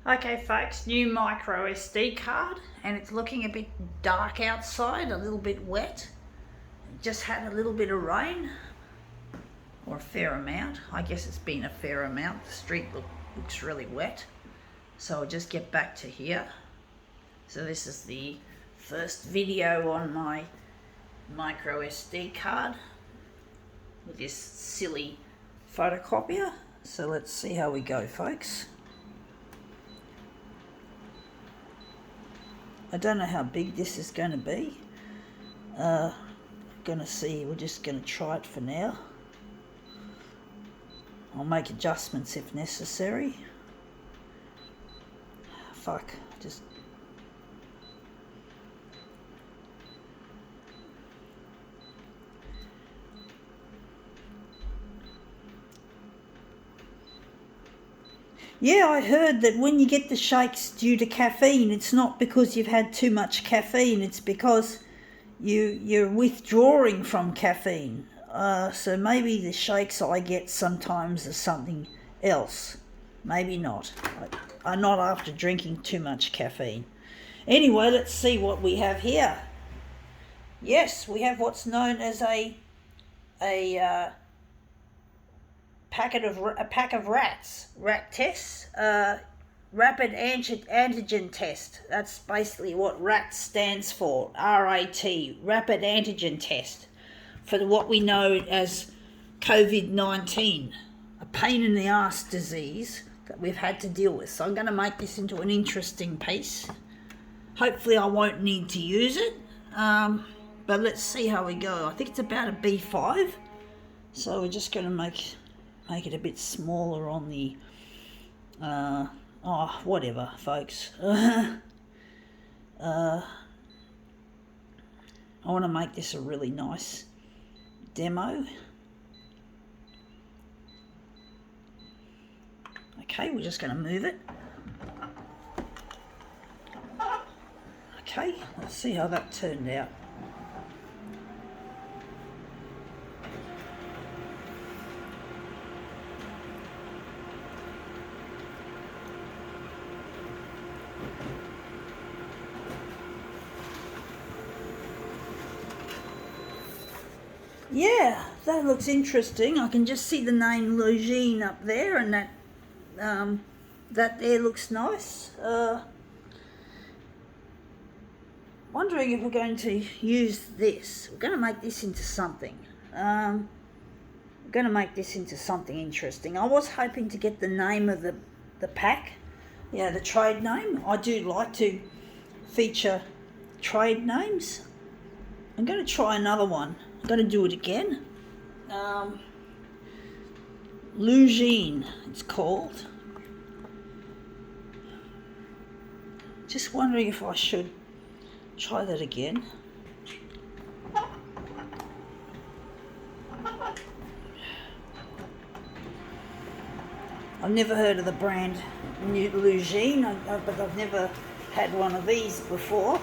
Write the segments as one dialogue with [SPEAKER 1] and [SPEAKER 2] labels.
[SPEAKER 1] Okay folks, new micro SD card, and it's looking a bit dark outside, a little bit wet. Just had a little bit of rain, or a fair amount. I guess it's been a fair amount. The street looks really wet. So I'll just get back to here. So this is the first video on my micro SD card with this silly photocopier. So let's see how we go, folks. I don't know how big this is going to be. We're just going to try it for now. I'll make adjustments if necessary. Yeah, I heard that when you get the shakes due to caffeine, it's not because you've had too much caffeine, it's because you're withdrawing from caffeine. So maybe the shakes I get sometimes are something else. Maybe not. I'm not after drinking too much caffeine. Anyway, let's see what we have here. Yes, we have what's known as a pack of rat tests, rapid antigen test. That's basically what RAT stands for, R-A-T, rapid antigen test, for what we know as COVID-19, a pain in the ass disease that we've had to deal with. So I'm going to make this into an interesting piece. Hopefully I won't need to use it, but let's see how we go. I think it's about a B5, so we're just going to make it a bit smaller on the whatever, folks. I want to make this a really nice demo. Okay, we're just going to move it. Okay, let's see how that turned out. Yeah, that looks interesting. I can just see the name Lugine up there, and that there looks nice. Wondering if we're going to use this. We're going to make this into something. We're going to make this into something interesting. I was hoping to get the name of the pack, the trade name. I do like to feature trade names. I'm going to try another one. I'm going to do it again. Lugine, it's called. Just wondering if I should try that again. I've never heard of the brand Lugine, but I've never had one of these before.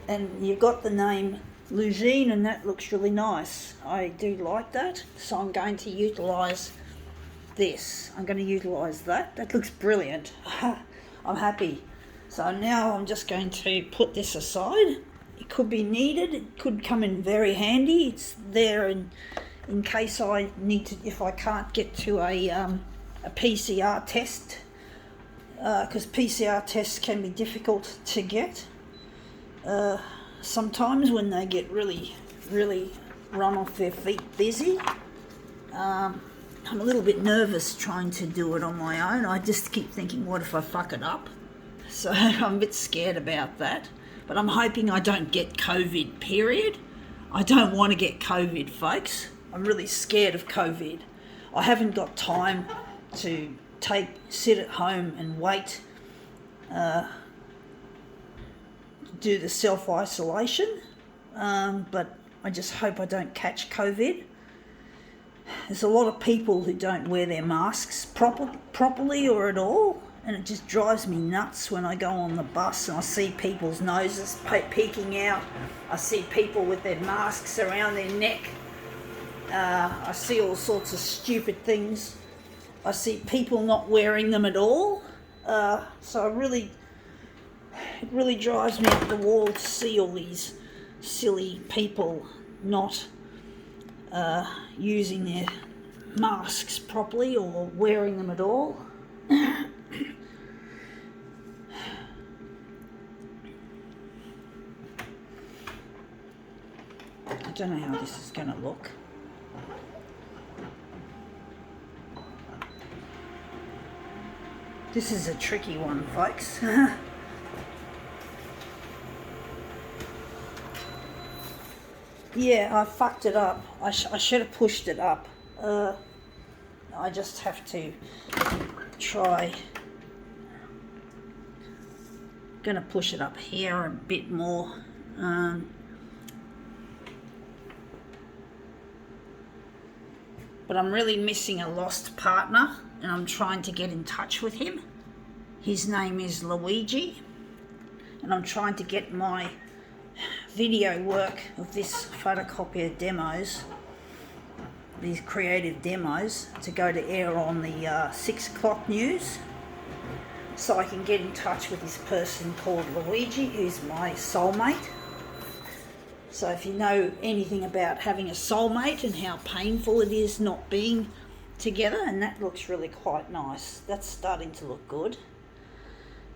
[SPEAKER 1] And you've got the name Lugine, and that looks really nice. I do like that, so I'm going to utilise this. I'm going to utilise that. That looks brilliant. I'm happy. So now I'm just going to put this aside. It could be needed. It could come in very handy. It's there in case I need to, if I can't get to a PCR test, because PCR tests can be difficult to get. Sometimes when they get really run off their feet busy. I'm a little bit nervous trying to do it on my own. I just keep thinking, what if I fuck it up? So I'm a bit scared about that. But I'm hoping I don't get COVID, period. I don't want to get COVID, folks. I'm really scared of COVID. I haven't got time to sit at home and wait do the self-isolation, but I just hope I don't catch COVID. There's a lot of people who don't wear their masks properly or at all, and it just drives me nuts when I go on the bus and I see people's noses peeking out. I see people with their masks around their neck. I see all sorts of stupid things. I see people not wearing them at all. So it really drives me up the wall to see all these silly people not using their masks properly or wearing them at all. I don't know how this is going to look. This is a tricky one, folks. Yeah, I fucked it up. I should have pushed it up. I just have to try. Gonna push it up here a bit more. But I'm really missing a lost partner, and I'm trying to get in touch with him. His name is Luigi, and I'm trying to get my video work of this photocopier demos, these creative demos, to go to air on the 6 o'clock news, so I can get in touch with this person called Luigi, who's my soulmate. So if you know anything about having a soulmate and how painful it is not being together, and that looks really quite nice. That's starting to look good.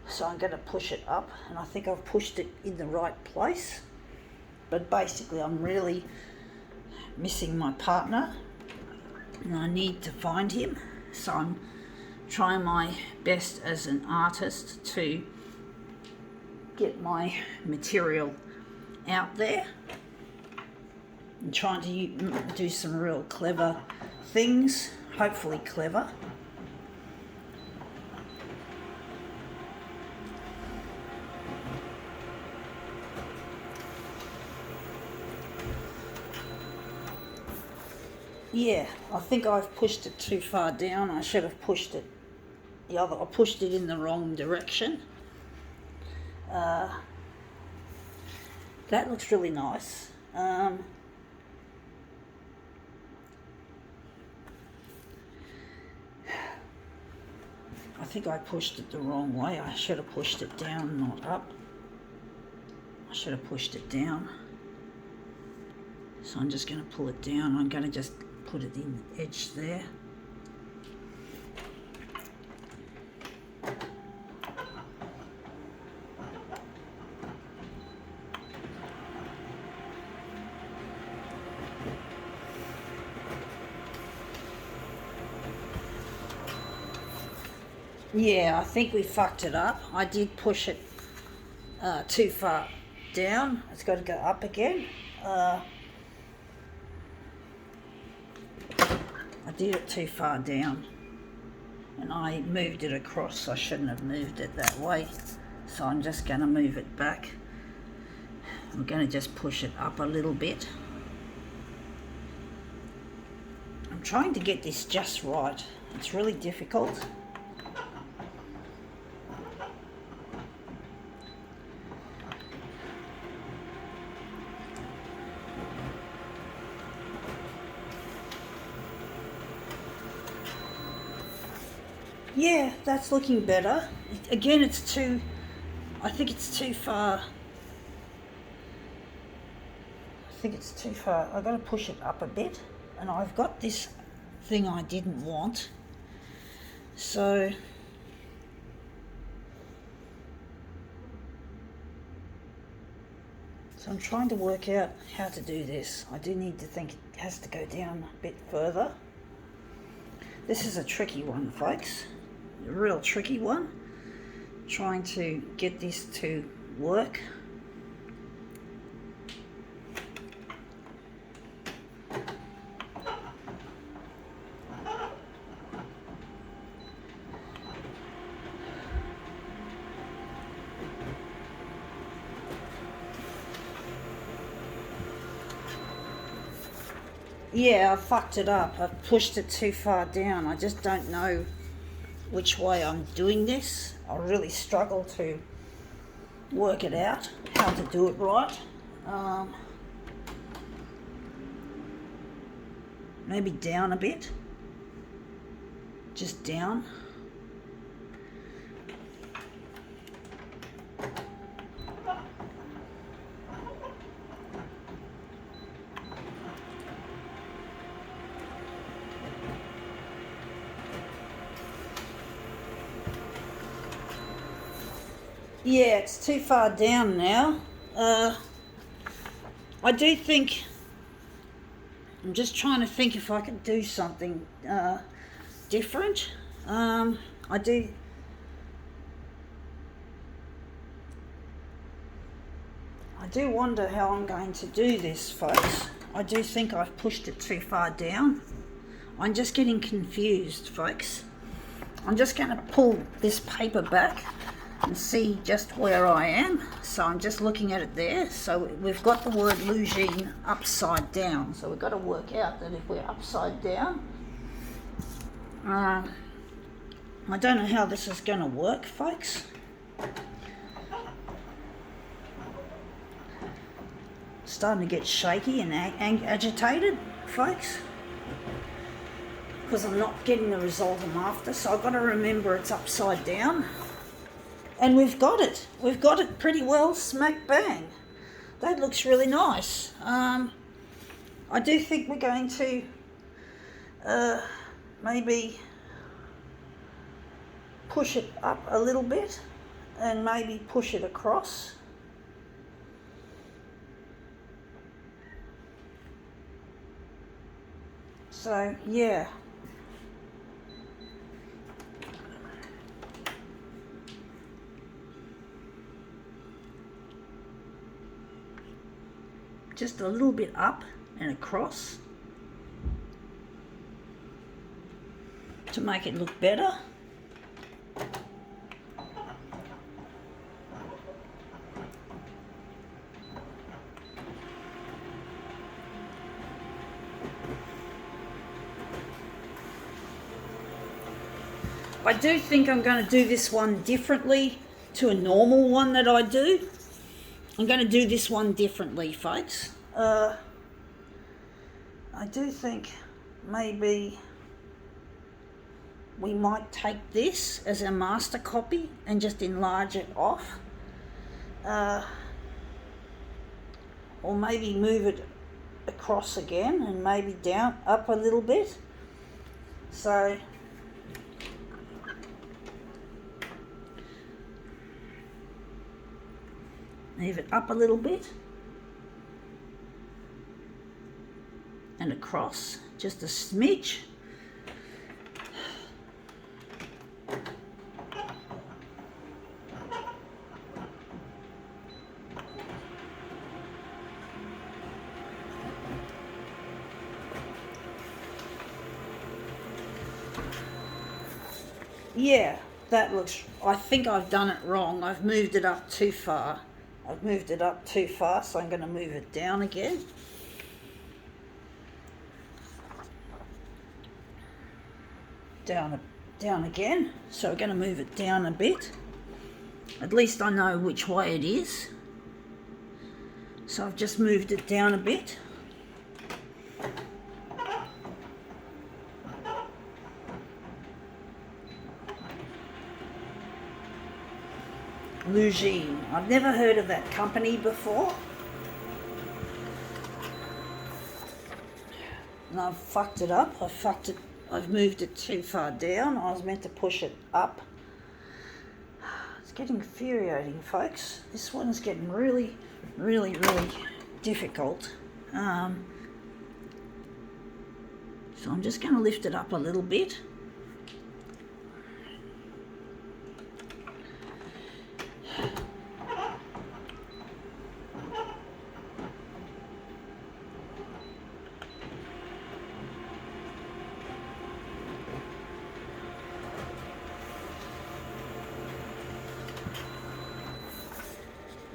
[SPEAKER 1] So I'm going to push it up, and I think I've pushed it in the right place. But basically I'm really missing my partner, and I need to find him. So I'm trying my best as an artist to get my material out there and trying to do some real clever things, hopefully clever. Yeah, I think I've pushed it too far down. I should have pushed it I pushed it in the wrong direction. That looks really nice. I think I pushed it the wrong way. I should have pushed it down, not up. I should have pushed it down. So I'm just going to pull it down. I'm going to just put it in the edge there. Yeah, I think we fucked it up. I did push it too far down. It's got to go up again. I did it too far down, and I moved it across. I shouldn't have moved it that way. So I'm just going to move it back. I'm going to just push it up a little bit. I'm trying to get this just right. It's really difficult. Yeah, that's looking better. Again, I think it's too far. I've got to push it up a bit, and I've got this thing I didn't want. So I'm trying to work out how to do this. I do need to think it has to go down a bit further. This is a tricky one, folks. A real tricky one. Trying to get this to work. Yeah, I fucked it up. I pushed it too far down. I just don't know which way I'm doing this. I really struggle to work it out, how to do it right. Maybe down a bit. just down. Yeah, it's too far down now. I do think, I'm just trying to think if I could do something different. I do wonder how I'm going to do this, folks. I do think I've pushed it too far down. I'm just getting confused, folks. I'm just going to pull this paper back and see just where I am. So I'm just looking at it there. So we've got the word Lugine upside down. So we've got to work out that if we're upside down, I don't know how this is going to work, folks. Starting to get shaky and agitated, folks, because I'm not getting the result I'm after. So I've got to remember it's upside down. And we've got it. We've got it pretty well smack bang. That looks really nice. I do think we're going to maybe push it up a little bit and maybe push it across. So, yeah. Just a little bit up and across to make it look better. I do think I'm going to do this one differently to a normal one that I do. I'm going to do this one differently, folks. I do think maybe we might take this as a master copy and just enlarge it off. Or maybe move it across again and maybe down, up a little bit. So move it up a little bit and across just a smidge. Yeah, that looks, I think I've done it wrong. I've moved it up too far. I've moved it up too far, so I'm going to move it down again. Down again. So we're going to move it down a bit. At least I know which way it is. So I've just moved it down a bit. Lugine. I've never heard of that company before. And I've fucked it up. I've moved it too far down. I was meant to push it up. It's getting infuriating, folks. This one's getting really, really, really difficult. So I'm just going to lift it up a little bit.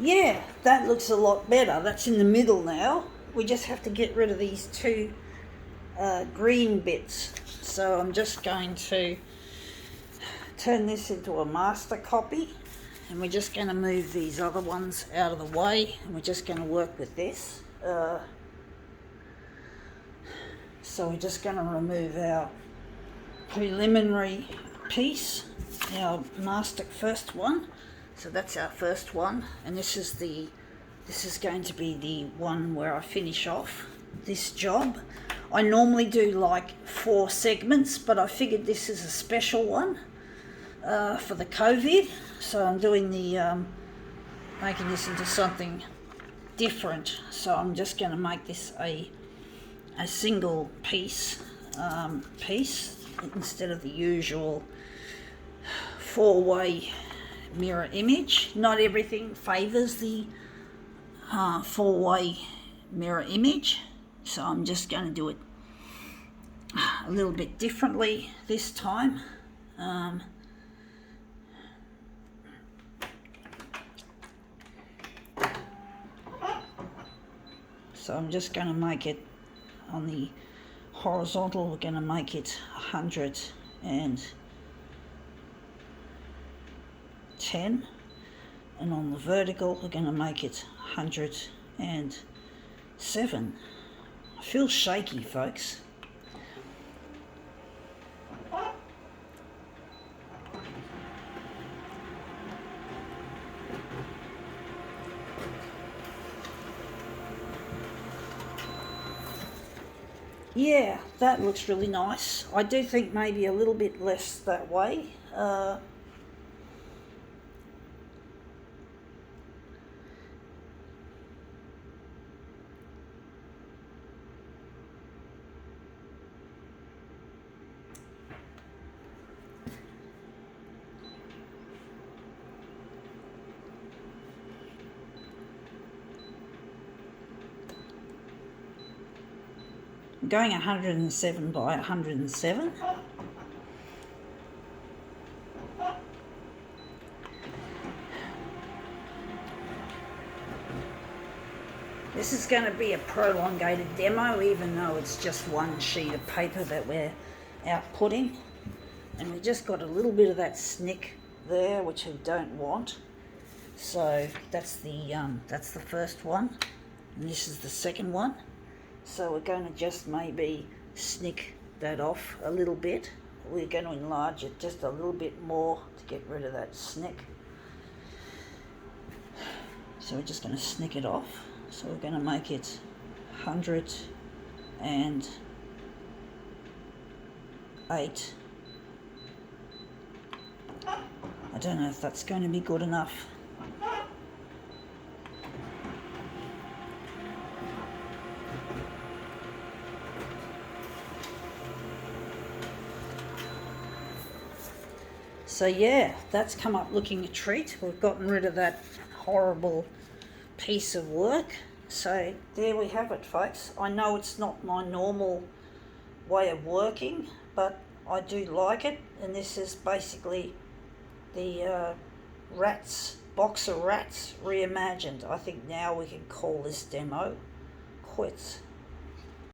[SPEAKER 1] Yeah, that looks a lot better. That's in the middle now. We just have to get rid of these two green bits. So I'm just going to turn this into a master copy, and we're just going to move these other ones out of the way, and we're just going to work with this. So we're just going to remove our preliminary piece, our master first one. So that's our first one, and this is going to be the one where I finish off this job. I normally do like 4 segments, but I figured this is a special one for the COVID, so I'm doing making this into something different. So I'm just going to make this a single piece instead of the usual 4-way mirror image. Not everything favours the 4-way mirror image, so I'm just going to do it a little bit differently this time. So I'm just going to make it on the horizontal, we're going to make it 110, and on the vertical we're going to make it 107. I feel shaky, folks. Yeah, that looks really nice. I do think maybe a little bit less that way. I'm going 107 by 107. This is going to be a prolongated demo, even though it's just one sheet of paper that we're outputting. And we just got a little bit of that snick there, which we don't want. So that's the first one, and this is the second one. So we're going to just maybe snick that off a little bit. We're going to enlarge it just a little bit more to get rid of that snick. So we're just going to snick it off. So we're going to make it 108. I don't know if that's going to be good enough. So yeah, that's come up looking a treat. We've gotten rid of that horrible piece of work. So there we have it, folks. I know it's not my normal way of working, but I do like it. And this is basically the rats, box of rats reimagined. I think now we can call this demo quits.